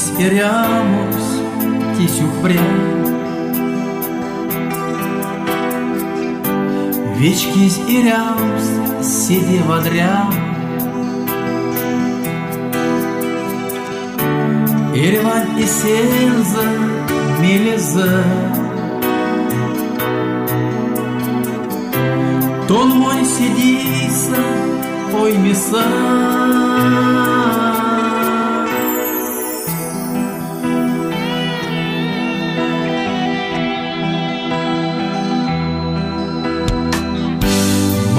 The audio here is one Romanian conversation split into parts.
esperamos te sufrir. Вечкis iriams sėdėva dream ir man įsėlza mėlyza. Ton man sėdysa, oi misa.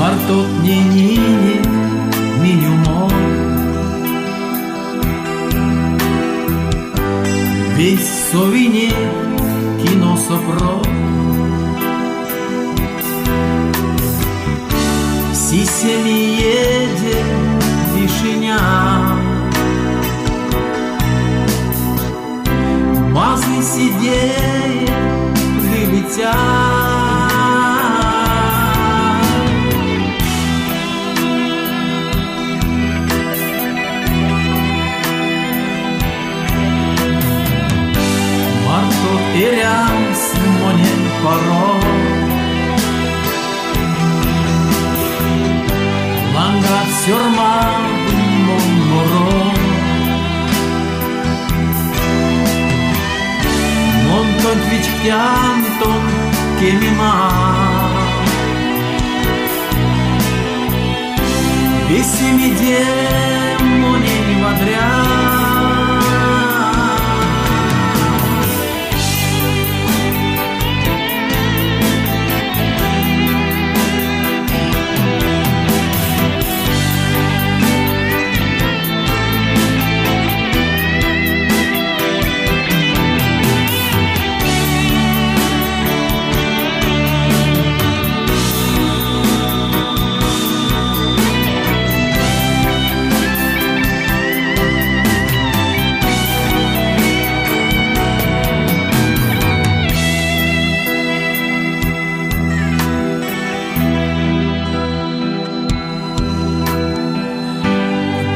Martot nininė miniumo Весь совине кино сопро Сисеми еде вишеня Мазы сидея прилетя Iriams monin paro Langat siurma moro Monton tvitkianton kemima Visi demonin vadria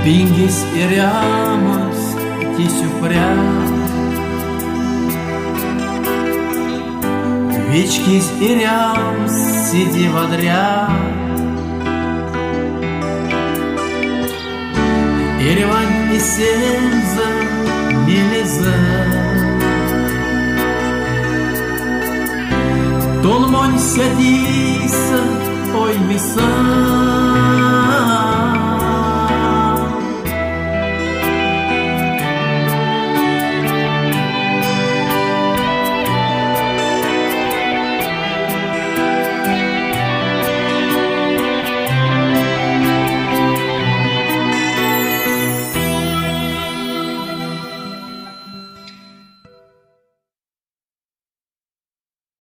Pingis iriamas tiesiu prea Вечкis iriams sėdėva dream Ir man įsėlza mėlyza Ton man sėdysa, oi misa